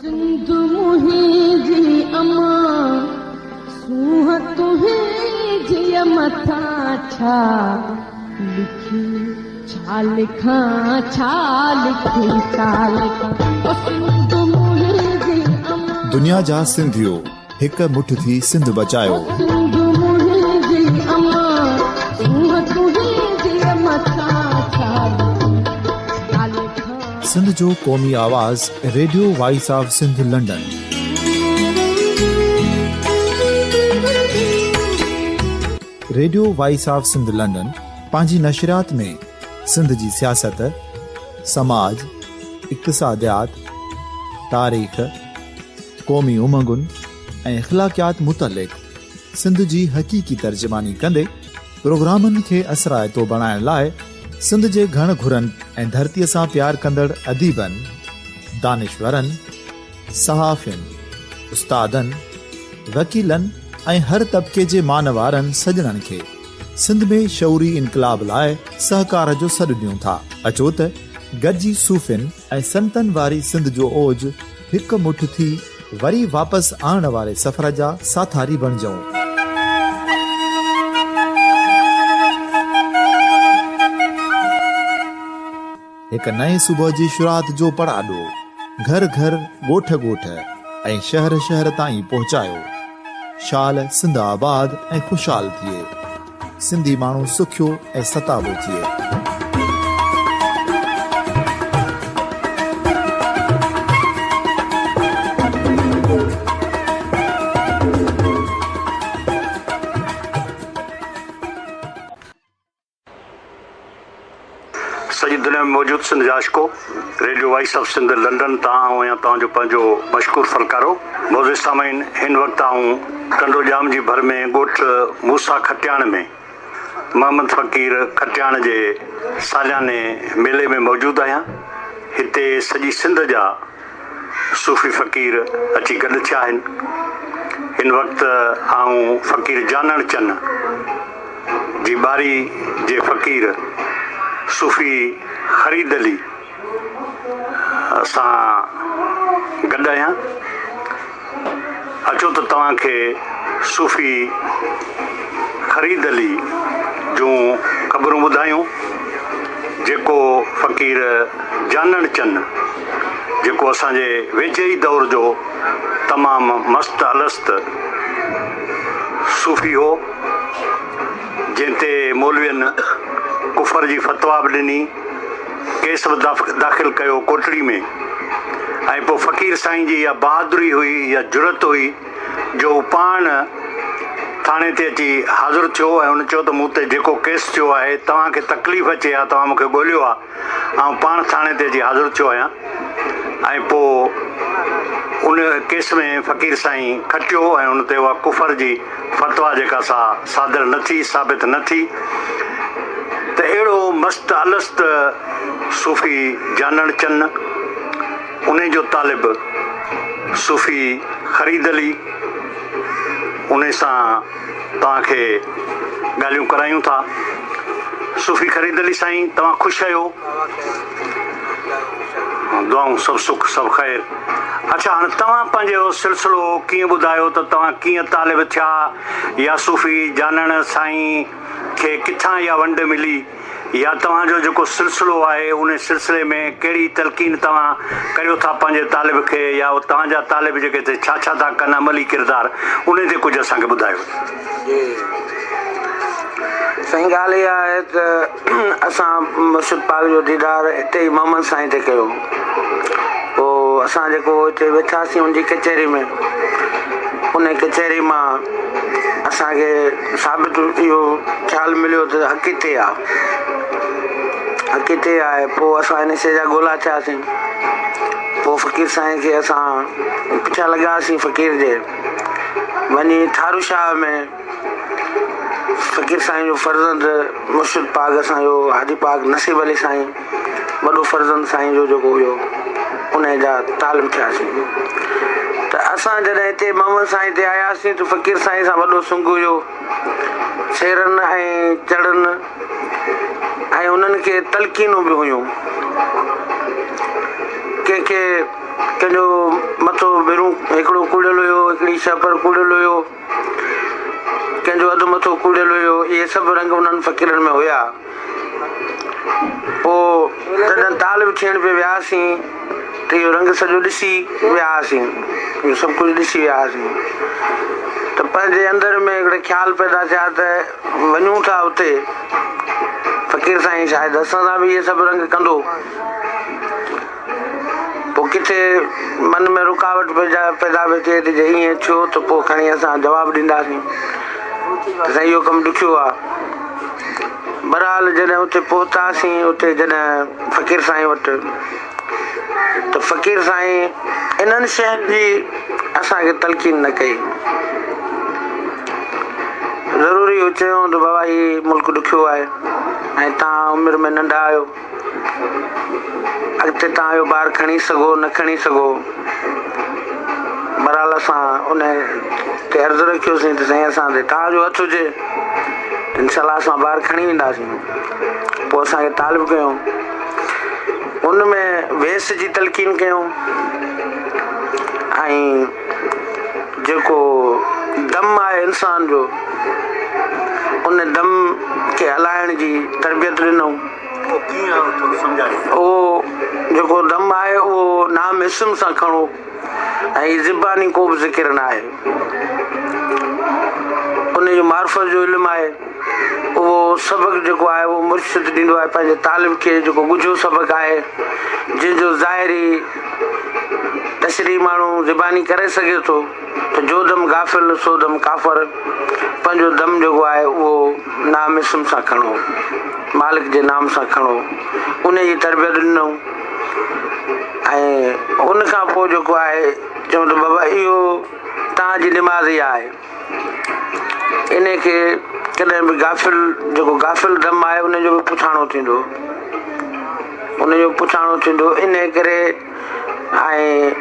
सिंध मुंहिंजी अमा सूह तुंहिंजी मथां छा लिखी छा लिखां छा लिखी छा लिखां सिंध मुंहिंजी अमा दुनिया जा सिंधियो हिक मुठ थी सिंध बचायो सिंध मुंहिंजी अमा सूह तुंहिंजी मथां छा सिंध जो क़ौमी आवाज़ radio voice of Sindh London. Radio voice of Sindh London पंहिंजी नशरियात में सिंध जी सियासत, समाज, इक़्तिसादियात, तारीख़, क़ौमी उमंगुनि ऐं अख़लाक़ियात मुतलिक़ सिंध जी हक़ीक़ी तर्जुमानी कंदे प्रोग्रामनि खे असराइतो बणाइण लाइ सिंध जे घण घुरनि ऐं धरतीअ सां प्यार कंदड़ अदीबनि, दानिशवरनि, सहाफ़ियुनि, उस्तादनि, वकीलनि ऐं हर तबिके जे मानवारनि सजणनि खे सिंध में शऊरी इनक़लाब लाइ सहकार जो सॾु ॾियूं था। अचो त गॾिजी सूफ़ियुनि ऐं संतनि वारी सिंध जो ओज हिक मुठ थी वरी वापसि आणण वारे सफ़र जा साथारी बणिजऊं। एक नए सुबह जी शुरुआत जो पड़ाडो घर घर ॻोठ ॻोठ ऐं शहर शहर ताईं पहुचायो। शाल सिंध आबाद ऐं खुशहाल थिए, सिंधी माण्हू सुखियो ऐं सताबो थिए। सॼी दुनिया में मौजूद सिंध जा आशिको radio voice of Sindh London तां या तव्हांजो पंहिंजो मशकूर फनकारो मौजूद सामाइन हिन वक़्तु आऊं कंडो जाम जी भर में ॻोठ मूसा खटियाण में मोहम्मद फ़कीर खटियाण जे सालियाने मेले में मौजूदु आहियां। हिते सॼी सिंध जा सूफ़ी फ़कीर अची गॾु थिया आहिनि। हिन वक़्तु आऊं फ़कीर जानण चंद जी बारी जे फ़कीर सूफ़ी ख़रीद अली सां गॾु आहियां। अचो त तव्हांखे सूफ़ी ख़रीद अली जूं ख़बरूं ॿुधायूं जेको फ़कीर जानण चंद जेको असांजे वेझे ई दौर जो तमामु मस्त अलस्त सूफ़ी हो, जंहिं ते मौलवियुनि कुफर जी फतवा बि ॾिनी, केस बि दाख़िल कयो कोटड़ी में। ऐं पोइ फ़कीर साईं जी इहा बहादुरी हुई या जुरत हुई जो पाण थाणे ते अची हाज़िर थियो ऐं हुन चयो त मूं ते जेको केस थियो आहे तव्हांखे तकलीफ़ अचे हा तव्हां मूंखे ॻोल्हियो आहे, ऐं पाण थाणे ते अची हाज़िर थियो आहियां। ऐं पोइ उन केस में फ़कीर साईं खटियो ऐं हुन ते उहा कुफर जी फतवा जेका सा सादर न थी, साबित न थी। त अहिड़ो मस्त अलस्त सूफ़ी जानण चंद, उन जो तालिब सूफ़ी ख़रीद अली, उन सां तव्हांखे ॻाल्हियूं करायूं था। सूफ़ी ख़रीद अली साईं, तव्हां ख़ुशि आहियो? दुआऊं सभु सुख सभु ख़ैर। अच्छा, हाणे तव्हां पंहिंजो सिलसिलो कीअं ॿुधायो त तव्हां कीअं तालिब थिया, या सूफ़ी जानण साईं खे किथां इहा वंड मिली, या तव्हांजो जेको सिलसिलो आहे उन सिलसिले में कहिड़ी तलक़ीन तव्हां करियो था पंहिंजे तालिब खे, या तव्हांजा तालिब जेके छा छा था कनि अमली किरदार, उन ते कुझु असांखे ॿुधायो। साईं ॻाल्हि इहा आहे त असां मुर्शिद पाक जो दीदार हिते ई मोहम्मद साईं ते कयो। पोइ असां जेको हिते वेठासीं उनजी कचहरी में, उन कचहरी मां असांखे साबित इहो ख़्यालु मिलियो त हक़ीक़ते आहे, हक़ीक़ते आहे। पोइ असां इन शइ जा ॻोल्हा थियासीं। पोइ फ़कीर साईं खे असां पुठियां लॻासीं फ़कीर जे, वञी थारू शाह में फ़कीर साईं जो फर्ज़ंद मुर्शिद पाक असांजो हाजी पाक नसीब अली साईं, वॾो फर्ज़ंद साईं जो जेको हुयो, उन जा तालिम थियासीं। त असां जॾहिं हिते मोहम्मद साईं ते आयासीं त फ़कीर साईं सां वॾो सुंग हुयो, शेरनि ऐं चढ़नि, ऐं उन्हनि खे तलक़ीनूं बि हुयूं। कंहिंखे कंहिंजो मथो ॿेरूं हिकिड़ो कूड़ियल हुयो, हिकिड़ी छपर कूड़ियल हुयो, कंहिंजो अधु मथो कूड़ियल हुयो। इहे सभु रंग उन्हनि फ़क़ीरनि में हुया। पोइ जॾहिं तालिब थियण पे वियासीं त इहो रंग सॼो ॾिसी वियासीं, इहो सभु कुझु ॾिसी वियासीं त पंहिंजे अंदर में हिकिड़े ख़्यालु पैदा थिया त वञूं था उते, फ़क़ीर साईं शायदि असां सां बि इहे सभु रंग कंदो। पोइ किथे मन में रुकावट पैदा पई थिए त जे ईअं थियो त पोइ खणी असां जवाबु ॾींदासीं त साईं इहो कमु ॾुखियो आहे। बहरहाल जॾहिं उते पहुतासीं, उते जॾहिं फ़क़ीर साईं वटि, त फ़क़ीर साईं इन्हनि शयुनि जी असांखे तलक़ीन न कई। ज़रूरी हो चयो त बाबा हीउ मुल्क ॾुखियो आहे ऐं तव्हां उमिरि में नंढा आहियो, अॻिते तव्हां इहो ॿार खणी सघो न खणी सघो। बहरहाल असां उन ते अर्ज़ु रखियोसीं त साईं असां ते तव्हांजो हथु हुजे, इनशाला असां ॿार खणी वेंदासीं। पोइ असांखे तालिब कयूं, उन में वेस जी तलक़ीन कयूं ऐं जेको दम आहे इंसान जो, उन दम खे हलाइण जी तरबियत ॾिनऊं। उहो जेको दम आहे उहो नाम इस्म सां खणो ऐं ज़िबानी को बि ज़िक्र न आहे। उन जो मार्फत जो इल्मु आहे, उहो सबक़ु जेको आहे उहो मुर्शिद ॾींदो आहे पंहिंजे तालिब खे, जेको ॻुझो सबक़ु आहे जंहिंजो ज़ाहिरी तशरीह माण्हू ज़िबानी करे सघे थो त जो दम गाफ़िल सो दम काफ़र। पंहिंजो दम जेको आहे उहो नाम इस्म सां खणो, मालिक जे नाम सां खणो, उन जी तरबियत ॾिनऊं। ऐं उन खां पोइ जेको आहे चऊं त बाबा इहो तव्हांजी निमाज़ ई आहे, इन खे कॾहिं बि जेको गाफ़िल दम आहे उनजो बि पुछाणो थींदो, उनजो पुछाणो थींदो। इन करे ऐं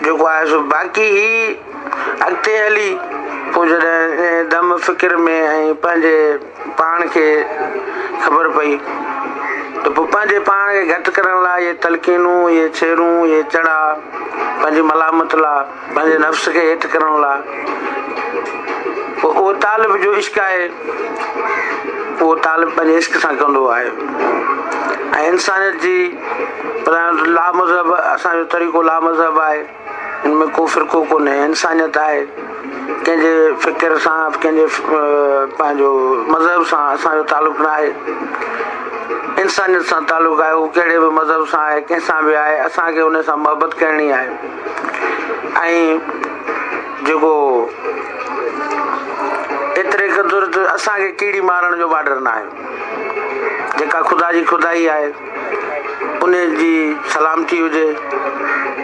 जेको आहे सो बाक़ी ही अॻिते हली पोइ जॾहिं दम फ़िक्र में ऐं पंहिंजे पाण खे ख़बर पई त पोइ पंहिंजे पाण खे घटि करण लाइ इहे तलक़ीनूं, इहे छेरूं, इहे चड़ा, पंहिंजी मलामत लाइ, पंहिंजे नफ़्स खे हेठि करण लाइ, पोइ उहो तालिब जो इश्क़ आहे, उहो तालिब पंहिंजे इश्क़ सां कंदो आहे। ऐं इंसानियत जी लामज़हब, असांजो तरीक़ो लामज़हब आहे, हिन में को फ़िरक़ो कोन्हे, इंसानियत आहे। कंहिंजे फ़िक्र सां, कंहिंजे पंहिंजो मज़हब सां असांजो तालुक़ु न आहे, इंसानियत सां तालुक़ु आहे। उहो कहिड़े बि मज़हब सां आहे, कंहिंसां बि आहे, असांखे उन सां मोहबत करणी आहे। ऐं जेको एतिरे क़दुरु त असांखे कीड़ी मारण जो बॉर्डर न आहे, जेका ख़ुदा जी ख़ुदाई आहे उन जी सलामती हुजे,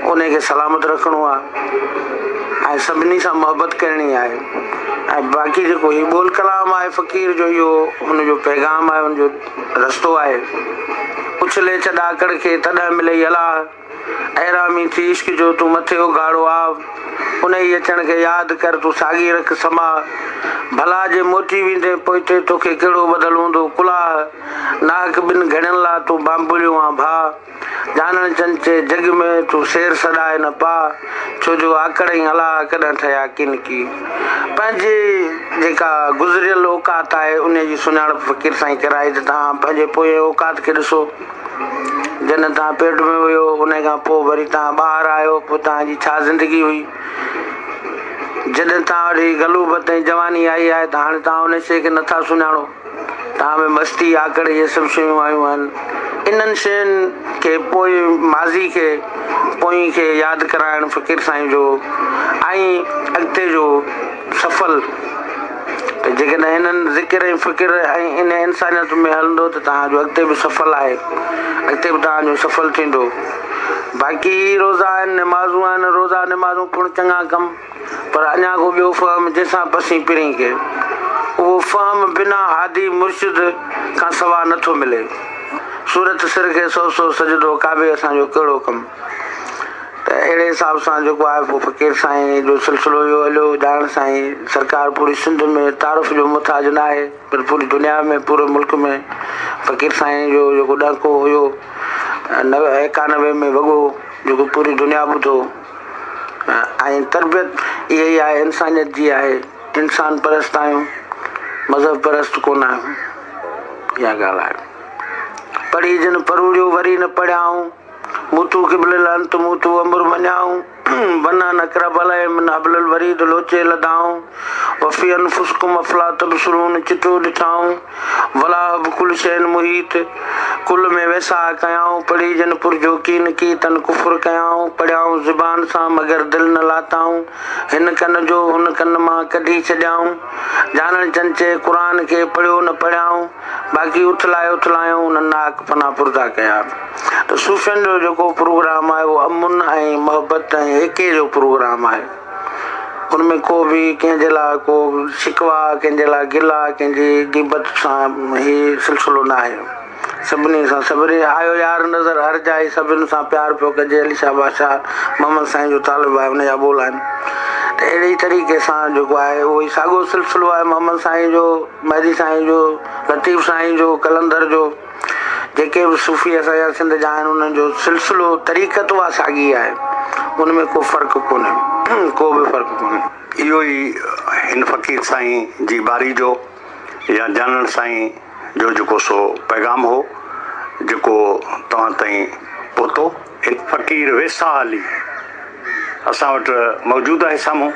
उनखे सलामत रखिणो आहे ऐं सभिनी सां मोहबत करणी आहे। ऐं बाक़ी जेको हीउ ॿोल कलाम आहे फ़क़ीर जो, इहो हुनजो पैगाम आहे, हुनजो रस्तो आहे। उछले छॾा कड़ खे तॾहिं मिले अलाह, ऐरामी थी इश्क जो तूं मथे उघाड़ो आव, उन ई अचण खे यादि कर तूं साॻी रख समा, भला जे मोटी वेंदे पोइते तोखे कहिड़ो बदल हूंदो कुलाह, नाक ॿिनि घड़ियुनि लाइ तूं बांबुलियो आहे भाउ, जानण चंचे जग में तूं शेर सॾाए न पा, छो जो आकड़ ई अलाह कॾहिं ठहिया किन की। पंहिंजी जेका गुज़रियल औकात आहे उन जी सुञाणप फ़क़ीर साईं कराए त तव्हां पंहिंजे पोइ औकात खे ॾिसो। जॾहिं तव्हां पेट में हुयो, उन खां पोइ वरी तव्हां ॿाहिरि आहियो, पोइ तव्हांजी छा ज़िंदगी हुई। जॾहिं तव्हां वटि गलूबत ऐं जवानी आई आहे त हाणे तव्हां उन शइ खे नथा सुञाणो, तव्हां में मस्ती आकड़ इहे सभु शयूं आयूं आहिनि। इन्हनि शयुनि खे पोइ माज़ी खे पोइ खे यादि कराइणु फ़क़ीर साईं जो ऐं अॻिते जो सफ़ल, त जेकॾहिं हिननि ज़िक्र ऐं फ़िक्र ऐं इन इंसानियत में हलंदो त तव्हांजो अॻिते बि सफ़ल आहे, अॻिते बि तव्हांजो सफ़ल थींदो। बाक़ी रोज़ा आहिनि, निमाज़ूं आहिनि, रोज़ा निमाज़ूं पिणु चङा कमु, पर अञा को ॿियो फ़हम जंहिंसां पसी पिरी खे, उहो फ़हम बिना हादी मुर्शिद खां सवा नथो मिले। सूरत सिर खे सौ सौ सजदो काबे असांजो कहिड़ो कमु। त अहिड़े हिसाब सां जेको आहे पोइ फ़क़ीर साईं जो सिलसिलो इहो हलियो। ॼाण साईं सरकार पूरी सिंध में तारीफ़ जो मुताज न आहे, पर पूरी दुनिया में पूरे मुल्क में फ़क़ीर साईं जो जेको ॾाको हुयो 91 में वॻो जेको पूरी दुनिया ॿुधो ऐं तरबियत इहा ई आहे, इंसानियत जी आहे। इंसान परस्त आहियूं, मज़हब परस्त कोन आहियूं, इहा ॻाल्हि आहे। पढ़ी जिन परूड़ियो वरी न पढ़ियाऊं, मूतू क़िबल अंत मूतू अमर मञाऊं, बना नकरा भले मन अबलल वरीद लोचे लदाऊं, वफ़ी अनफुसकुम अफला तबसरून चितो ॾिठाऊं, वला बकुल शैन मुहीत कुल में वैसा कयाऊं, पढ़ी जन पुरजो कीन की तन कुफर कयाऊं, पढ़ियाऊं ज़ुबान सां मगर दिल न लाताऊं, हिन कन जो हुन कन मां कढी छॾियाऊं, जानण चंचे क़ुरान खे पढ़ियो न पढ़ियाऊं, बाक़ी उथलायूं न नाक पना पुरदा कया। त सूफ़ियनि जो जेको प्रोग्राम आहे उहो अमुन ऐं मोहबत ऐं एके जो प्रोग्राम आहे। उनमें को बि कंहिंजे लाइ को शिकवा, कंहिंजे लाइ गिला, कंहिंजी गिबत सां ही सिलसिलो न आहे। सभिनी सां सभिनी आयो यार नज़र हर जाइ, सभिनि सां प्यारु पियो कजे। अली शाह बादशाह मोहम्मद साईं जो तालिब आहे, हुनजा ॿोल आहिनि। त अहिड़ी तरीक़े सां जेको आहे उहो ई साॻियो सिलसिलो आहे मोहम्मद साईं जो, महदी साईं जो, लतीफ़ साईं जो, कलंदर जो, जेके बि सूफ़ी असांजा सिंध जा आहिनि उन्हनि जो सिलसिलो तरीक़त उहा साॻी आहे। उनमें को फ़र्क़ु कोन्हे, को बि फ़र्क़ु कोन्हे। इहो ई हिन फ़क़ीर साईं जी बारी जो या जानण साईं जो जेको सो पैगाम हो जेको तव्हां ताईं पहुतो। हिन फ़क़ीर वेसा अली असां वटि मौजूदु आहे साम्हूं,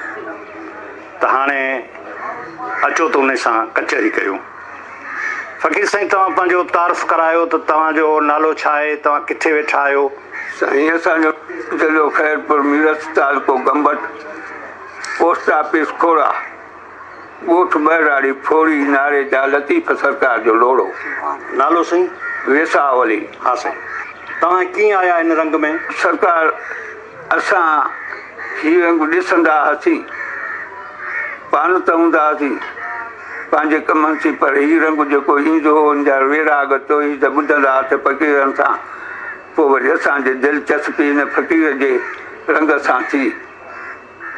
त हाणे अचो त उन सां कचहरी कयूं। फ़क़ीर साईं, तव्हां पंहिंजो तारीफ़ करायो त तव्हांजो नालो छा आहे, तव्हां किथे वेठा आहियो? साईं, असांजो जिलो ख़ैरपुर मीरठ तालुको गंबट, पोस्ट ऑफिस खोड़ा, ॻोठ बहिराड़ी फोड़ी, नारे जा लतीफ़ सरकार जो लोड़ो। नालो साईं? वेसा अली। हा साईं, तव्हां कीअं आया हिन रंग में? सरकार असां हीउ रंग ॾिसंदा हुआसीं, पाण त हूंदा हुआसीं पंहिंजे कमनि से, पर हीउ रंग जेको ईंदो हो हुन जा वेराग तोई त ॿुधंदा हुआसीं फ़क़ीरनि सां। पोइ वरी असांजे दिलचस्पी हिन फ़क़ीर जे रंग सां थी,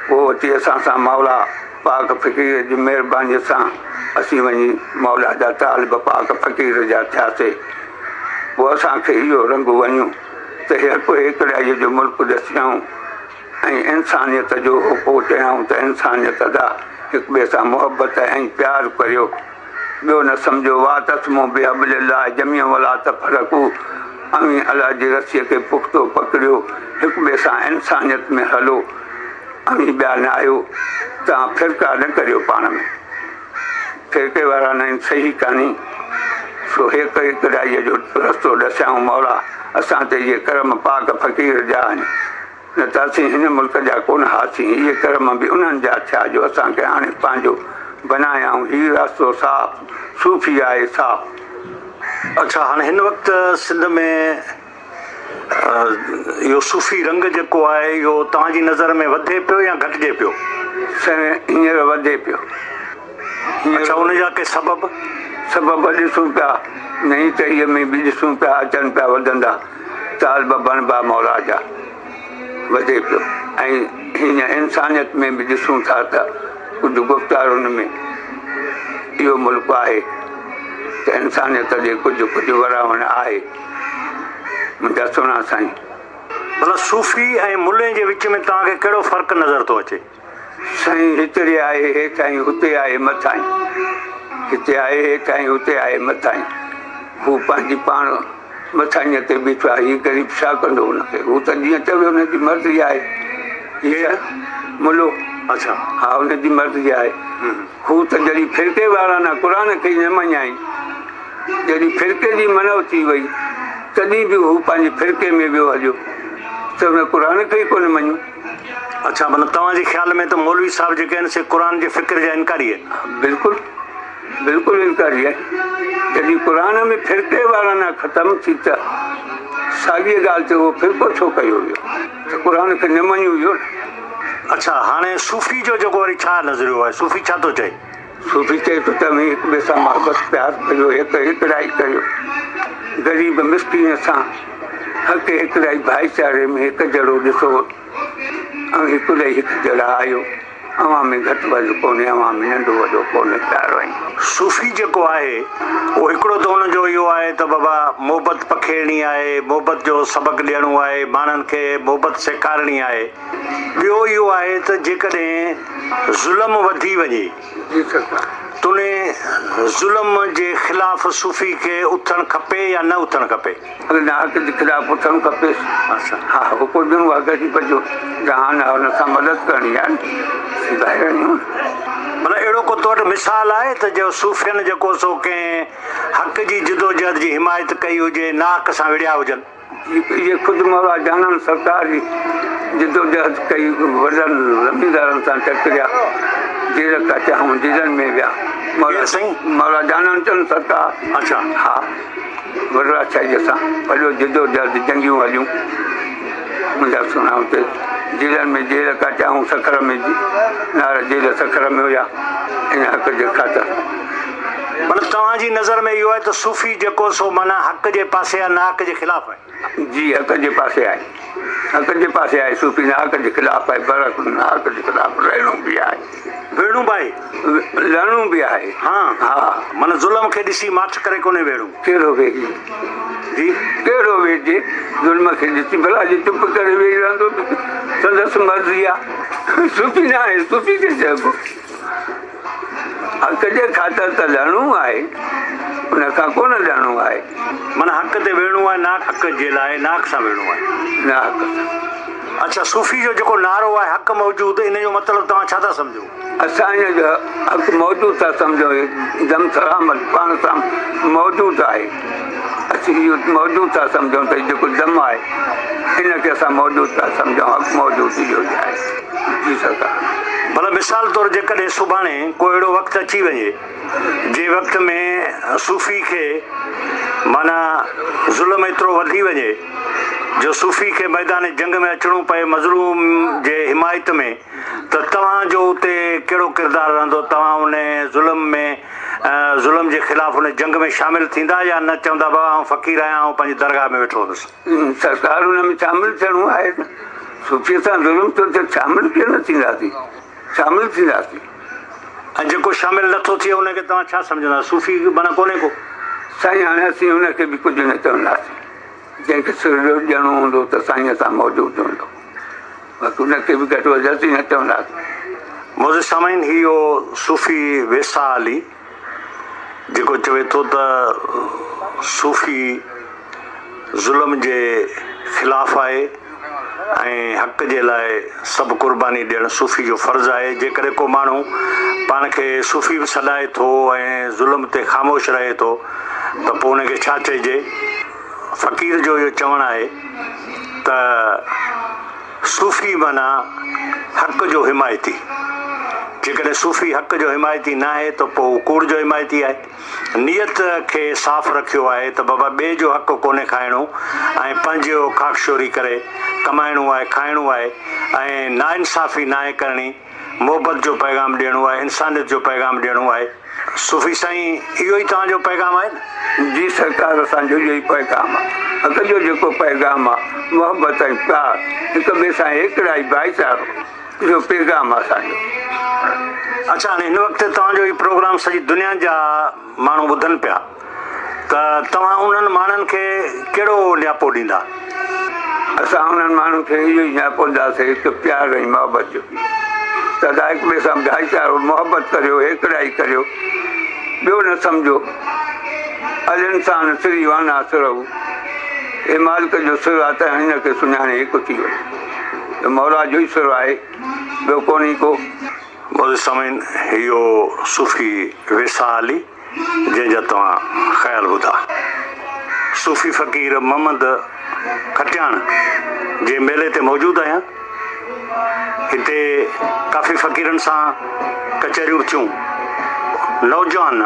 पोइ अची असां सां मौला पाक फ़क़ीर जी महिरबानीअ सां असीं वञी मौला जा तालिब पाक फ़क़ीर जा थियासीं। पोइ असांखे इहो रंग वञूं त हिकिड़ाईअ जो मुल्क ॾसियऊं ऐं इंसानियत जो पोइ चयऊं त इंसानियत जा हिक ॿिए सां मुहबत ऐं प्यारु करियो। ॿियो न सम्झो वातस्मो बिहबलिल्लाह जमीअ वला तफ़रक़ू, अमीं अलाह जी रसीअ खे पुख़्तो पकड़ियो, हिक ॿिए सां इंसानियत में हलो। अमीं ॿिया न आहियो, तव्हां फ़िरका न करियो पाण में, फ़िरके वारा न सही कान्हे। सो हिकिड़ाईअ जो रस्तो ॾसियाऊं मौला, असां त इहे कर्म पाक फ़क़ीर जा आहिनि, न त असीं हिन मुल्क जा कोन हुआसीं। इहे कर्म बि उन्हनि जा थिया जो असांखे हाणे पंहिंजो बनायाऊं। हीउ रस्तो साफ़ सूफ़ी आहे, साफ़। अच्छा, हाणे हिन वक़्तु सिंध में इहो सूफ़ी रंग जेको आहे इहो तव्हांजी नज़र में वधे पियो या घटिजे पियो? हींअर वधे पियो। अच्छा, उनजा के सबब ॾिसूं पिया, नई टहीअ में बि ॾिसूं पिया, अचनि पिया वधंदा, तालिब बनबा मौला जा वधे पियो। ऐं हीअं इंसानियत में बि ॾिसूं था त कुझु गुफ़्तारुनि में इहो मुल्क आहे त इंसानियत जे कुझु वरावण आहे। मुंहिंजा सुहिणा साईं, मतिलबु सूफ़ी ऐं मुल्ले जे विच में तव्हांखे कहिड़ो फ़र्क़ु नज़र थो अचे? साईं, हिते आहे हेठां, हुते आहे मथां, हिते आहे हेठां, हुते आहे मथां। हू पंहिंजी पाण मथाईअ ते बीठो आहे, हीउ ग़रीब छा कंदो हुनखे? हू त जीअं चवे हुनजी मर्ज़ी आहे। हीअ मुलो, अच्छा, हा, हुनजी मर्ज़ी आहे। हू त जॾहिं फ़िरके वारा न क़ुर खे न मञाई, जॾहिं फ़िरके जी मनव थी वई तॾहिं बि हू पंहिंजे फ़िरके में वियो हलियो, त हुन क़ुर खे ई कोन मञियो। अच्छा, मतिलबु तव्हांजे ख़्याल में त मौलवी साहिब जेके आहिनि से क़ुर जे फ़िक्र जा इनकारी आहे? बिल्कुलु बिल्कुलु इनकारी आहे। जॾहिं क़ुर में फ़िरके वारा न ख़तमु थी त साॻी ॻाल्हि ते उहो फ़िरको छो कयो वियो, त क़ुर खे न मञियो वियो। अच्छा, हाणे सूफ़ी जो जेको वरी छा नज़रियो आहे? सूफ़ी छा थो चए? सूफ़ी चए थो त हिक ॿिए सां मोहबत प्यारु करियो, हिकिड़ाई करियो, ग़रीब मिसकीन सां हक़ हिकिड़ाई भाईचारे में हिकु जहिड़ो ॾिसो ऐं हिकु ॾेई हिकु जहिड़ा आहियो। अवां में घटि वधि कोन्हे, अवां में नंढो वॾो कोन्हे, प्यारो आहिनि। सूफ़ी जेको आहे उहो हिकिड़ो त हुनजो इहो आहे त बाबा मोहबत पखेड़णी आहे, मोहबत जो सबक़ु ॾियणो आहे, माण्हुनि खे मोहबत सेखारणी आहे। ॿियो इहो आहे त जेकॾहिं ज़ुल्म वधी वञे त उन ज़ुल्म जे ख़िलाफ़ सूफ़ी खे उथणु खपे या न उथणु खपे? हक़ जे ख़िलाफ़ उथणु खपे। हा, हुकुम ॾिनो आहे गॾी पंहिंजो जहान आहे, हुन सां मदद करणी आहे, मतिलबु अहिड़ो को तो वटि मिसाल आहे त जो सूफ़ियनि जेको सो कंहिं हक़ जी जिदोजहद जी हिमायत कई हुजे, नाक सां विड़िया हुजनि? इहे ख़ुदि मौला जानन सरकार जी जिदोजहद कई, वॾनि ज़मींदारनि सां टकरिया, जेल कचाऊं, जेलनि में विया। मौला जानन चंद सरकार, अच्छा, हा, वॾराशाहीअ सां वॾो जिदोजहद जंगियूं हलियूं, मुंहिंजा सुना हुते जेलनि में जेल कचाऊं, सखर में नार जेल सखर में हुया इन हक़ जे ख़ातिर। मतिलबु तव्हांजी नज़र में इहो आहे त सूफ़ी जेको सो माना हक़ जे पासे आहे, नाक जे ख़िलाफ़ आहे? जी, हक़ जे पासे आहे, हक़ जे पासे आहे। सूफ़ी न हक़ जे ख़िलाफ़ आहे, पर हक़ जे ख़िलाफ़ रहणो बि आहे, वेड़ू बि आहे, लड़णो बि आहे। हा हा, माना ज़ुल्म खे ॾिसी माठ करे कोन्हे वेड़ू। कहिड़ो वेही जी, कहिड़ो वेहिजे ज़ुल्म खे ॾिसी? भला जी चुप करे वेही रहंदो संदसि मर्ज़ी आहे। सूफ़ी न आहे, सूफ़ी खे चइबो हक़ जे ख़ातिर त लड़णो आहे, उन खां कोन लड़णो आहे। माना हक़ ते वेड़णो आहे, नाक हक़ जे लाइ नाक सां वेड़णो आहे, न हक़ सां। अच्छा, सूफ़ी जो जेको नारो आहे हक़ मौजूद, इन जो मतिलबु तव्हां छा था सम्झो? असां हिन जो हक़ मौजूद था सम्झो, दम सलामत पाण सां मौजूदु आहे। असीं इहो मौजूदु था सम्झूं त जेको दम आहे हिनखे असां मौजूदु था सम्झूं, हक़ मौजूदु इहो आहे। जी सरकार। भला मिसाल तौरु जेकॾहिं सुभाणे को अहिड़ो वक़्तु अची वञे जे वक़्त में सूफ़ी खे माना ज़ुल्म एतिरो वधी वञे जो सूफ़ी खे मैदान जंग में अचिणो पए मज़लूम जे हिमायत में, त तव्हांजो उते कहिड़ो किरदारु रहंदो? तव्हां उन ज़ुल्म जे ख़िलाफ़ उन जंग में शामिलु थींदा या न चवंदा बाबा आउं फ़क़ीर आहियां, आउं पंहिंजी दरगाह में वेठो हूंदुसि? सरकार हुन में शामिलु थियणो आहे। सूफ़ीअ सां ज़ुल्म थियो, शामिलु कीअं न थींदासीं? शामिलु थींदासीं। ऐं जेको शामिलु नथो थिए उनखे तव्हां छा सम्झंदा? सूफ़ी माना कोन्हे को? साईं, हाणे असीं हुनखे बि कुझु न चवंदासीं। जंहिंखे सिरो ॾियणो हूंदो त साईं सां मौजूदु हूंदो, बाक़ी हुनखे बि घटि वधि असीं न चवंदासीं। मोज़े सामाइन, इहो सूफ़ी वेसा अली जेको चवे थो त सूफ़ी ज़ुल्म जे ख़िलाफ़ आहे ऐं हक़ जे लाइ सभु क़ुर्बानी ॾियणु सूफ़ी जो फ़र्ज़ु आहे। जेकॾहिं को माण्हू पाण खे सूफ़ी बि सॾाए थो ऐं ज़ुल्म ते ख़ामोश रहे थो त पोइ हुनखे छा चइजे? फ़क़ीर जो इहो चवणु आहे त सूफ़ी माना हक़ जो हिमायती। जेकॾहिं सूफ़ी हक़ जो हिमायती न आहे त पोइ कूड़ जो हिमायती आहे। नियत खे साफ़ रखियो आहे त बाबा ॿिए जो हक़ कोन्हे खाइणो ऐं पंहिंजो खाकशोरी करे कमाइणो आहे, खाइणो आहे ऐं नाइंसाफ़ी न आहे करणी, मोहबत जो पैगाम ॾियणो आहे, इंसानियत जो पैगाम ॾियणो आहे। सूफ़ी साईं, इहो ई तव्हांजो पैगाम आहे न? जी सरकार, असांजो इहो ई पैगाम आहे। हक़ जो जेको पैगाम आहे, मोहबत ऐं प्यार, हिक ॿिए सां हिकिड़ा ई भाईचारो, इहो पैगाम आहे असांजो। अच्छा, हाणे हिन वक़्तु तव्हांजो ही प्रोग्राम सॼी दुनिया जा माण्हू ॿुधनि पिया, त तव्हां उन्हनि माण्हुनि खे कहिड़ो न्यापो ॾींदा? असां उन्हनि माण्हुनि खे इहो ई न्यापो ॾींदासीं, हिकु प्यार ऐं मोहबत जो। सदा हिक ॿिए सां भाईचारो, मोहबत करियो, हिकिड़ा ई करियो, ॿियो न सम्झो। अल इंसान सिरी वाना सिरहू, हे मालिक जो सिर आहे त हिनखे सुञाणे हिकु थी वियो, मौला जो ई सिर आहे, ॿियो कोन्हे को। मोज़े सामाइन, इहो सूफ़ी वेसा अली जंहिंजा तव्हां ख़्याल ॿुधा। सूफ़ी फ़क़ीर मोहम्मद खटियाण जे मेले ते मौजूदु आहियां। हिते काफ़ी फ़क़ीरनि सां कचहरियूं थियूं। नौजवान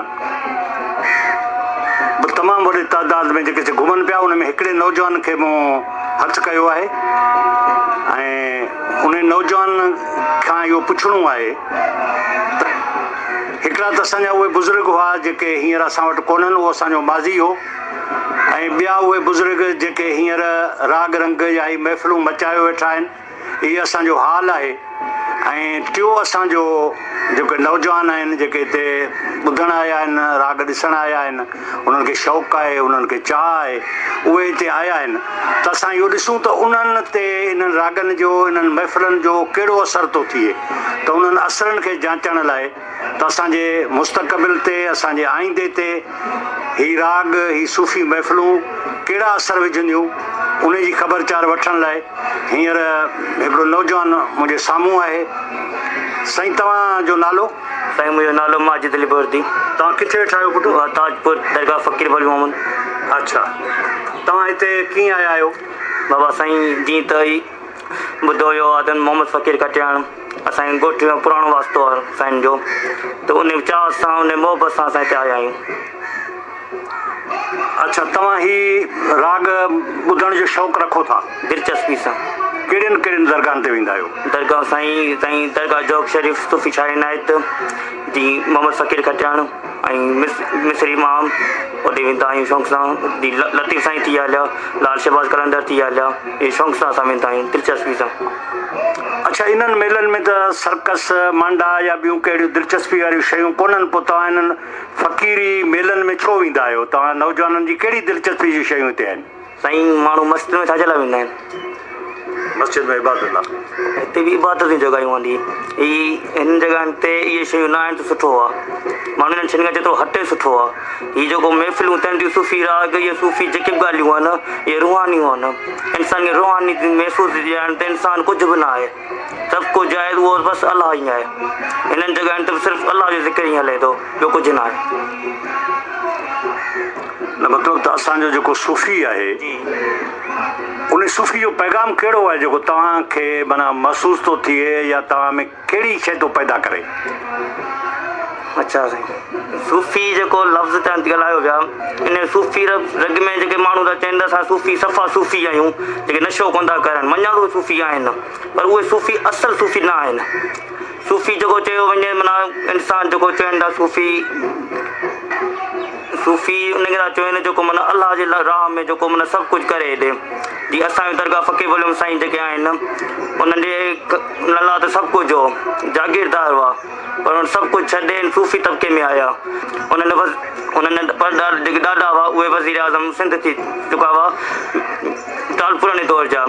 तमामु वॾे तादाद में जेके घुमनि पिया, उन में हिकिड़े नौजवान खे मूं हथु कयो आहे ऐं उन नौजवान खां इहो पुछणो आहे त हिकिड़ा त असांजा उहे बुज़ुर्ग हुआ जेके हींअर असां वटि कोन्हनि, उहो असांजो माज़ी हो, ऐं ॿिया उहे बुज़ुर्ग जेके हींअर राग रंग या महफ़िलूं मचायो वेठा आहिनि, इहे असांजो हाल आहे। ऐं टियों असांजो जेके नौजवान आहिनि जेके हिते ॿुधण आया आहिनि राग ॾिसण आया आहिनि उन्हनि खे शौक़ु आहे उन्हनि खे चाह आहे उहे हिते आया आहिनि त असां इहो ॾिसूं त उन्हनि ते इन्हनि रागनि जो इन्हनि महफ़िलनि जो कहिड़ो असरु थो थिए त उन्हनि असरनि खे जांचण लाइ त असांजे मुस्तक़बिल ते असांजे आईंदे ते ही राग ही सूफ़ी महफ़िलूं कहिड़ा असर विझंदियूं उन जी ख़बरचार वठण लाइ हींअर हिकिड़ो नौजवान मुंहिंजे साम्हूं आहे। साईं तव्हांजो नालो? साईं मुंहिंजो नालो माजिद अली वर्दी। तव्हां किथे वेठा आहियो पुटु? ताजपुर दरगाह फ़कीर वली मोहम्मद। अच्छा, तव्हां हिते कीअं आया आहियो? बाबा साईं जीअं त ई ॿुधो हुयो आदन मोहम्मद फ़कीर कटियाण असांजे ॻोठ में पुराणो वास्तो आहे साईं जो, त उन चाह सां उन मोहबत सां असां हिते आया आहियूं। अच्छा, तव्हां ही राग ॿुधण जो शौक़ु रखो था? दिलचस्पी सां। कहिड़ियुनि कहिड़ियुनि दरगाहनि ते वेंदा आहियो? दरगाह साईं दरगाह जोग शरीफ़ सूफ़ी शाह इनायत जी मोहम्मद फ़कीर कटियाण ऐं मिस्री इमाम ओॾे वेंदा आहियूं शौक़ सां। जी लतीफ़ साईं थी हलिया, लाल शहबाज़ कलंदर थी हलिया, इहे शौक़ सां असां वेंदा आहियूं दिलचस्पी सां। अच्छा, इन्हनि मेलनि में त सर्कस मांडा या ॿियूं कहिड़ियूं दिलचस्पी वारियूं शयूं कोन्हनि, पोइ तव्हां इन्हनि फ़क़ीरी मेलनि में छो वेंदा आहियो? तव्हां नौजवाननि जी कहिड़ी दिलचस्पी जी शयूं हिते आहिनि? साईं माण्हू मस्जिद में छाजे लाइ वेंदा आहिनि? मस्जिद में इबादत लाइ। हिते बि इबादत जी जॻहियूं हूंदी, हिन जॻहियुनि ते इहे शयूं न आहिनि त सुठो आहे। माण्हू हिननि शयुनि खां जेतिरो हटे सुठो आहे। हीअ जेको महफ़िलूं थियनि थियूं सूफ़ी राग इहे सूफ़ी जेके बि ॻाल्हियूं आहिनि इहे रूहानियूं आहिनि। इंसान खे रूहानी महसूसु ॾियण त इंसानु कुझु बि न आहे, सभु कुझु आहे उहो बसि अलाह ई आहे। हिननि जॻहियुनि ते सिर्फ़ु अलाह जो ज़िक्र ई हले थो, ॿियो कुझु न आहे। न मतिलबु त असांजो जेको सूफ़ी आहे उन सूफ़ी जो पैगाम कहिड़ो आहे जेको तव्हांखे माना महसूसु थो थिए या तव्हां में कहिड़ी शइ थो पैदा करे? अच्छा साईं, सूफ़ी जेको लफ़्ज़ त ॻाल्हायो विया, इन सूफ़ी रग में जेके माण्हू था चवनि असां सूफ़ी सफ़ा सूफ़ी आहियूं जेके नशो कोन था करनि, मञाणो सूफ़ी आहिनि पर उहे सूफ़ी असुलु सूफ़ी न आहिनि। सूफ़ी जेको चयो वञे माना इंसान जेको चवनि था सूफ़ी उनखे था चवनि जेको माना अलाह जे राह में जेको माना सभु कुझु करे हेॾे। जीअं असांजो दरगाह फ़कीर वली साईं जेके आहिनि उन्हनि जे अलाह त सभु कुझु हो, जागीरदार हुआ पर उन्हनि सभु कुझु छॾे सूफ़ी तबिके में आया। उन्हनि जेके ॾाढा हुआ उहे वज़ीर आज़म सिंध थी चुका हुआ पुराणे दौर जा,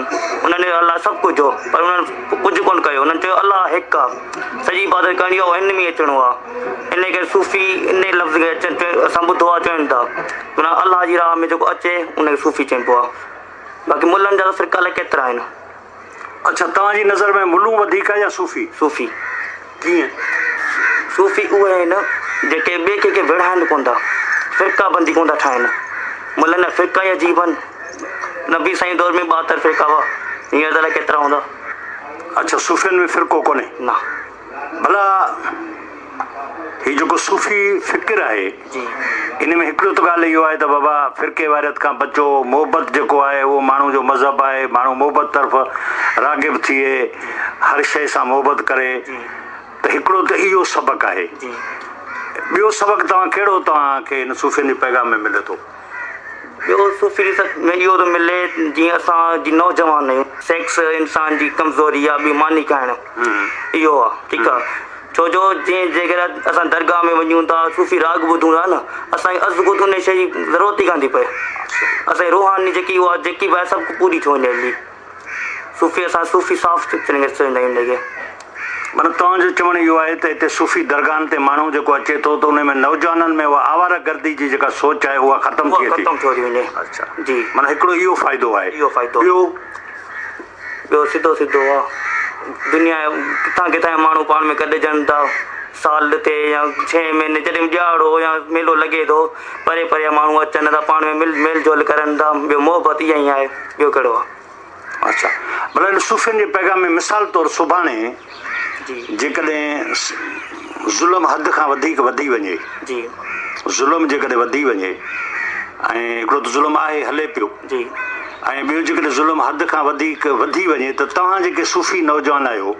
उन्हनि अलाह सभु कुझु हो पर उन्हनि कुझु कोन कयो। उन्हनि चयो अलाह हिकु आहे, सॼी इबादत करणी आहे, हिन में अचिणो आहे। इन करे सूफ़ी इन लफ़्ज़ खे अचनि असां ॿुधो आहे चवनि था माना अलाह जी राह में जेको अचे उनखे सूफ़ी चइबो आहे। बाक़ी मुलनि जा त फ़िरका अलाए केतिरा आहिनि। अच्छा, तव्हांजी नज़र में मुलूं वधीक या सूफ़ी? सूफ़ी। कीअं? सूफ़ी उहे आहिनि जेके ॿिए कंहिंखे विढ़ाइनि कोन था, फ़िरका बंदी कोन था ठाहिनि। मुलनि जा फ़िरका ई अजीब आहिनि। नबी साईं दौर में 72 फ़िरका हुआ, हींअर त अलाए केतिरा हूंदा। अच्छा, सूफ़ियुनि में फ़िरको कोन्हे? न। भला हीउ जेको सूफ़ी फ़िक्र आहे इन में हिकिड़ो त ॻाल्हि इहो आहे त बाबा फ़िरके वारियत खां बचो, मोहबत जेको आहे उहो माण्हू जो मज़हब आहे, माण्हू मोहबत तरफ़ राग़िब थिए, हर शइ सां मोहबत करे, त हिकिड़ो त इहो सबक़ु आहे। ॿियो सबक़ु कहिड़ो तव्हांखे हिन सूफ़ियुनि जे पैगाम में मिले थो? ॿियो सूफ़ी में इहो थो मिले जीअं असांजी नौजवान आहियूं, सेक्स इंसान जी कमज़ोरी या बीमानी खाइणु इहो आहे, ठीकु आहे। छो जो जीअं जेकर असां दरगाह में वञूं था सूफ़ी राग ॿुधूं था न, असांजी अज़ुगुत उन शइ जी ज़रूरत ई कान थी पए। असांजी रूहानी जेकी उहा जेकी बि आहे सभु पूरी थी वञे हली। सूफ़ी असां सूफ़ी साफ़ चवंदा आहियूं हुनखे। माना तव्हांजो चवणु इहो आहे त हिते सूफ़ी दरगाहनि ते माण्हू जेको अचे थो त उन में नौजवाननि में उहा आवारा गर्दी जी जेका सोच आहे उहा ख़तमु थी वञे। अच्छा जी, माना हिकिड़ो इहो फ़ाइदो आहे। इहो फ़ाइदो ॿियो सिधो आहे, दुनिया किथां किथां माण्हू पाण में गॾिजनि था, साल ते या 6 महीने जॾहिं ॾियारो या मेलो लॻे थो परे परे माण्हू अचनि था, पाण में मेल जोल करनि था, ॿियो मोहबत इहा ई आहे, ॿियो कहिड़ो आहे। अच्छा, भला सूफ़ियुनि जे पैगाम में मिसाल तौरु सुभाणे जेकॾहिं ज़ुल्म हद खां वधीक वधी वञे, ज़ुल्म जेकॾहिं वधी वञे ऐं हिकिड़ो त ज़ुल्म आहे हले पियो ऐं ॿियो जेकॾहिं ज़ुल्म हद खां वधीक वधी वञे त तव्हां जेके सूफ़ी नौजवान आहियो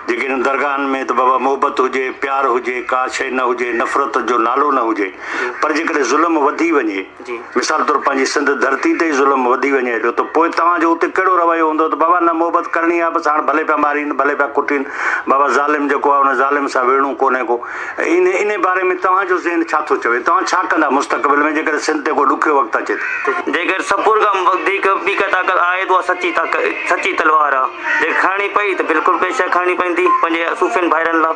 जेके हिन दरगाहनि में त बाबा मोहबत हुजे प्यार हुजे का शइ न हुजे नफ़रत जो नालो न हुजे पर जेकॾहिं ज़ुल्म वधी वञे मिसाल तौरु पंहिंजी सिंध धरती ते ई ज़ुल्म वधी वञे हेॾो त पोइ तव्हांजो उते कहिड़ो रवैयो हूंदो त बाबा न मोहबत करणी आहे बसि हाणे भले पिया मारीनि भले पिया कुटीनि बाबा ज़ालिम जेको आहे उन ज़ालिम सां विढ़ूं कोन्हे को इन बारे में तव्हांजो ज़हन छा थो चवे तव्हां छा कंदा मुस्तक़बिल में जेकॾहिं सिंध ते को ॾुखियो वक़्तु अचे जेकर सपुर खां वधीक ॿी का ताक़त आहे त उहा सची तलवार आहे जे खणणी पई त बिल्कुलु बेशक खणणी पवंदी पंहिंजे सूफ़ियुनि भाइरनि लाइ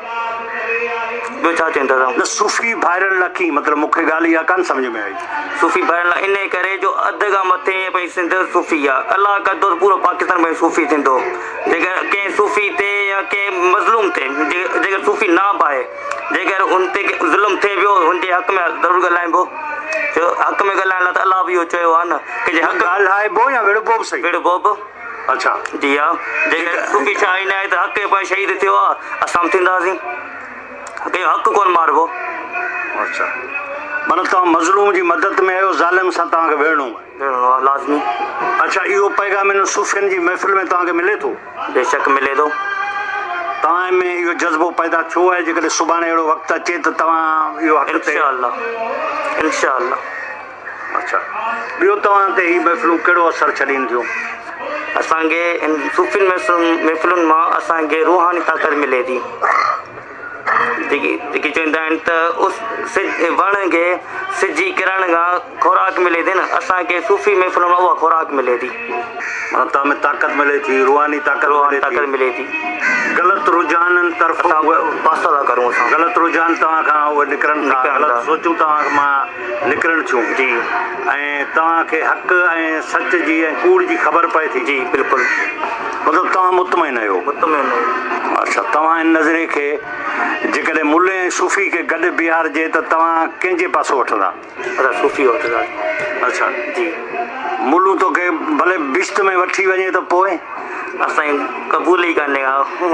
ॿियो छा चवंदा तव्हां सूफ़ी भाइरनि लाइ कीअं मतिलबु मूंखे ॻाल्हि इहा कान सम्झ में आई सूफ़ी भाइरनि लाइ इन करे जो अधु खां मथे भई सिंध सूफ़ी आहे अलाह कंदो त पूरो पाकिस्तान में सूफ़ी थींदो जेकर कंहिं सूफ़ी ते या कंहिं मज़लूम ते जेकर सूफ़ी न पाए जेकर उन ते ज़ुल्म थिए पियो हुनजे हक़ में ज़रूरु ॻाल्हाइबो जो हक़ में ॻाल्हाइण लाइ त अलाह बि इहो चयो आहे न की जे हक़ ॻाल्हाइबो या विढ़बो बि सही विढ़बो बि अच्छा जी हा जेकर सूफ़ी छा ई न आहे त हक़ पाण शहीद थियो आहे असां बि थींदासीं कंहिं हक़ कोन मारबो अच्छा माना तव्हां मज़लूम जी मदद में आहियो ज़ालिम सां तव्हांखे विढ़णो आहे लाज़मी अच्छा इहो पैगाम हिन सूफ़ियुनि जी महफ़िल में तव्हांखे मिले थो बेशक मिले थो तव्हां में इहो जज़्बो पैदा थियो आहे जेकॾहिं सुभाणे अहिड़ो वक़्तु अचे त तव्हां इहो हक़ ते इंशाअल्लाह अच्छा ॿियो तव्हां ते हीअ महफ़िलूं कहिड़ो असरु छॾीनि थियूं असांखे इन सूफ़ियुनि महफ़िलुनि मां असांखे रूहानी ताक़त मिले थी जेकी चवंदा आहिनि त उस वण खे सिजी किरण खां खुराक मिले थी न असांखे सूफ़ी महफ़िलुनि मां उहा खुराक मिले थी माना तव्हां में ताक़त मिले थी रूहानी ताक़त मिले थी ग़लति रुझाननि तरफ़ पासा था करूं असां ग़लति रुझान तव्हां खां उहे निकिरनि था ग़लति सोचूं तव्हां मां निकिरनि थियूं जी ऐं तव्हांखे हक़ ऐं सच जी ऐं कूड़ जी ख़बर पए थी जी बिल्कुलु मतिलबु तव्हां मुतमइन आहियो अच्छा तव्हां हिन नज़रे खे जेकॾहिं मुल्ले ऐं सूफ़ी खे गॾु बीहारजे त तव्हां कंहिंजे पासो वठंदा सूफ़ी वठंदा अच्छा जी मुल्लू तोखे भले बिश्त में वठी वञे त पोइ असांजी क़बूल ई कान्हे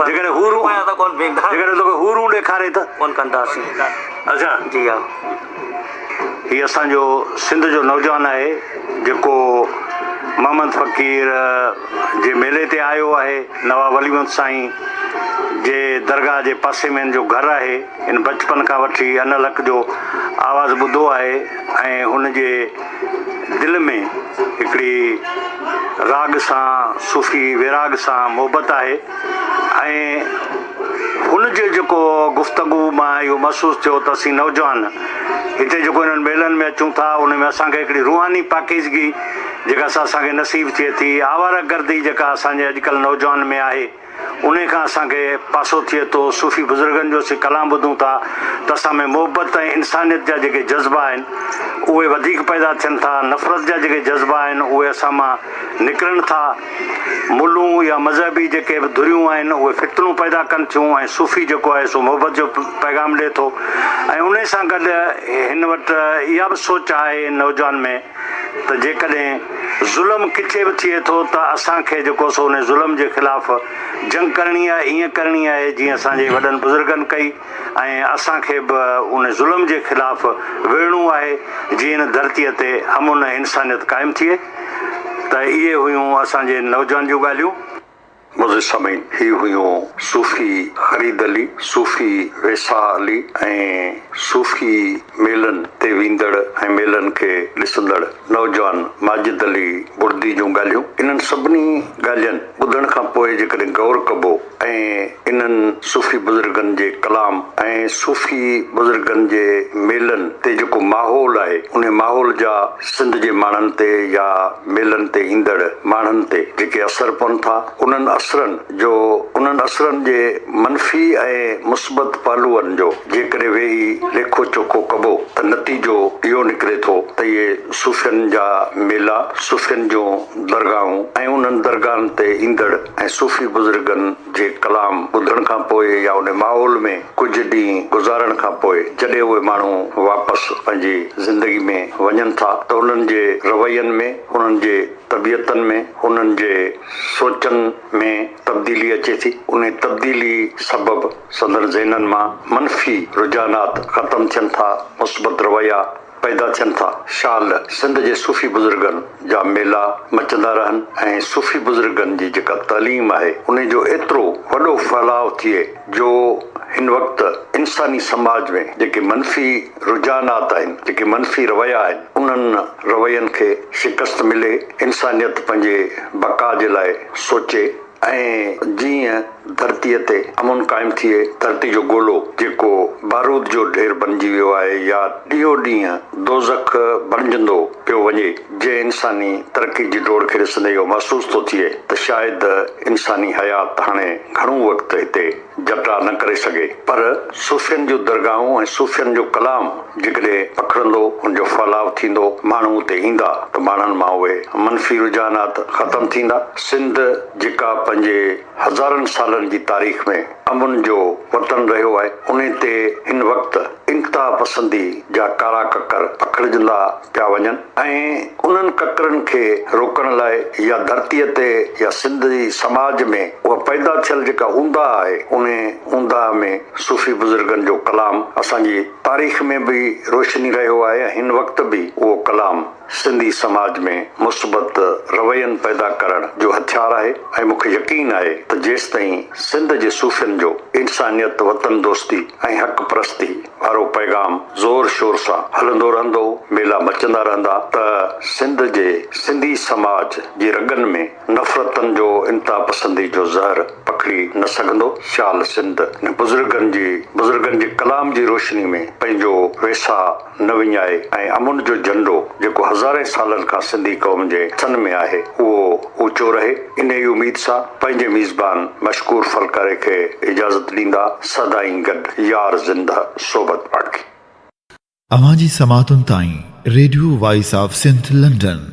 जेकॾहिं जेकॾहिं तोखे हूरूं ॾेखारे त कोन कंदासीं अच्छा जी हा हीअ असांजो सिंध जो नौजवान आहे जेको मोहम्मद फ़कीर जे मेले ते आयो आहे नवाब वलीमत साईं जे दरगाह जे पासे में हिन जो घरु आहे हिन बचपन खां वठी अनलक जो आवाज़ु ॿुधो आहे ऐं हुनजे दिलि में हिकिड़ी राग सां सूफ़ी विराग सां मोहबत आहे ऐं हुनजे जेको गुफ़्तगू मां इहो महसूसु थियो त असीं नौजवान हिते जेको हिननि मेलनि में अचूं था उन में असांखे हिकिड़ी रूहानी पाकीज़गी जेका असांखे नसीब थिए थी आवारा गर्दी जेका असांजे अॼुकल्ह नौजवान में आहे उन खां असांखे पासो थिए थो सूफ़ी बुज़ुर्गनि जो असीं कलाम ॿुधूं था त असां में मोहबत ऐं इंसानियत जा जेके जज़्बा आहिनि उहे वधीक पैदा थियनि था नफ़रत जा जेके जज़्बा आहिनि उहे असां मां निकिरनि था मुल्लूं या मज़हबी जेके बि धुरियूं आहिनि उहे फितनूं पैदा कनि थियूं ऐं सूफ़ी जेको आहे सो मोहबत जो पैगाम ॾिए थो ऐं उन सां गॾु हिन वटि इहा बि सोच आहे नौजवान में त जेकॾहिं ज़ुल्म किथे बि थिए थो त असांखे जेको सो उन ज़ुल्म जे ख़िलाफ़ु जंग करणी आहे ईअं करणी आहे जीअं असांजे वॾनि बुज़ुर्गनि कई ऐं असांखे बि उन ज़ुल्म जे ख़िलाफ़ु विढ़णो आहे जीअं हिन धरतीअ ते अमुन इंसानियत क़ाइमु थिए त इहे हुयूं असांजे नौजवान जूं ॻाल्हियूं मुज़िज़ सामीन ही हुयूं सूफ़ी ख़रीद अली सूफ़ी वेसा अली ऐं सूफ़ी मेलनि ते वेंदड़ ऐं मेलनि खे ॾिसंदड़ नौजवान माजिद अली बुर्दी जूं ॻाल्हियूं इन्हनि सभिनी ॻाल्हियुनि ॿुधण खां पोइ जेकॾहिं गौर कबो ऐं इन्हनि सूफ़ी बुज़ुर्गनि जे कलाम ऐं सूफ़ी बुज़ुर्गनि जे मेलनि ते जेको माहौल आहे उन माहौल जा सिंध जे माण्हुनि ते या मेलनि ते ईंदड़ माण्हुनि ते जेके असर पवनि था उन्हनि असरनि जे मनफ़ी ऐं मुस्बत पहलुअनि जो जेकॾहिं वेही लेखो चोखो कबो त नतीजो इहो निकिरे थो त इहे सूफ़ियुनि जा मेला सूफ़ियुनि जूं दरगाहूं ऐं उन्हनि दरगाहनि ते ईंदड़ ऐं सूफ़ी बुज़ुर्गनि जे कलाम ॿुधण खां पोइ या उन माहौल में कुझु ॾींहं गुज़ारण खां पोइ जॾहिं उहे माण्हू वापसि पंहिंजी ज़िंदगी में वञनि था त उन्हनि जे रवैयनि में उन्हनि जे तबियतनि में उन्हनि जे सोचनि में तब्दीली अचे थी उन तब्दीली सबबु संदर ज़हननि मां मनफ़ी रुझानात ख़तमु थियनि था मुस्बत रवैया पैदा थियनि था। शाल सिंध जे सूफ़ी बुज़ुर्गनि जा मेला मचंदा रहनि ऐं सूफ़ी बुज़ुर्गनि जी जेका तालीम आहे उन जो एतिरो वॾो फैलाव थिए जो हिन वक़्तु इंसानी समाज में जेके मनफ़ी रुझानात आहिनि, जेके मनफ़ी रवैया आहिनि, उन्हनि रवैयनि खे शिकस्त मिले, इंसानियत पंहिंजे बका जे लाइ सोचे ऐं जीअं धरतीअ ते अमुन क़ाइमु थिए, धरती जो गोलो जेको बारूद जो ढेर बणिजी वियो आहे या ॾींहों ॾींहुं दोज़ख बणिजंदो पियो वञे, जे इंसानी तरक़ी जी डोड़ खे ॾिसंदे इहो महसूस थो थिए त शायदि इंसानी हयात हाणे घणो वक़्तु हिते जटा न करे सघे। पर सूफ़ियनि जूं दरगाहूं ऐं सूफ़ियनि जो कलाम जेकॾहिं पखड़ंदो, उनजो फैलाव थींदो, माण्हू उते ईंदा त माण्हुनि मां उहे मनफ़ी रुझानात ख़तमु थींदा। सिंध जेका पंहिंजे हज़ारनि सालनि जी तारीख़ में अमुन जो वतन रहियो आहे, उन ते हिन वक़्तु इंतिहा पसंदी जा कारा ककर पखड़जंदा पिया वञनि ऐं उन्हनि ककरनि खे रोकण लाइ या धरतीअ ते या सिंध जी समाज में उहा पैदा थियल जेका ऊंदा आहे, उन ऊंदा में सूफ़ी बुज़ुर्गनि जो कलाम असांजी तारीख़ में बि रोशनी रहियो आहे ऐं हिन वक़्तु बि उहो कलाम सिंधी समाज में मुस्बत रवैयनि पैदा करण जो हथियार आहे। ऐं मूंखे यकीन आहे त जेसि ताईं सिंध जे सूफ़ियनि जो इंसानियत, वतन दोस्ती ऐं हक़ परस्ती वारो पैगाम ज़ोर शोर सां हलंदो रहंदो, मेला मचंदा रहंदा, त सिंध जे सिंधी समाज जे रगनि में नफ़रतनि जो, इंतिहा पसंदी जो ज़हर पखड़ी न सघंदो। शाल सिंध बुज़ुर्गनि जे कलाम जी रोशनी में पंहिंजो वेसा न विञाए ऐं अमुन जो झंडो जेको हज़ारे सालनि खां सिंधी क़ौम जे थन में आहे उहो ऊचो रहे। इन ई उमेद सां पंहिंजे मेज़बान मशकूर फलकारे खे इजाज़त ॾींदा। सदाईं गॾु यार ज़िंदा सोबत पाड़की। अवां जी समातुनि ताईं radio voice of Sindh London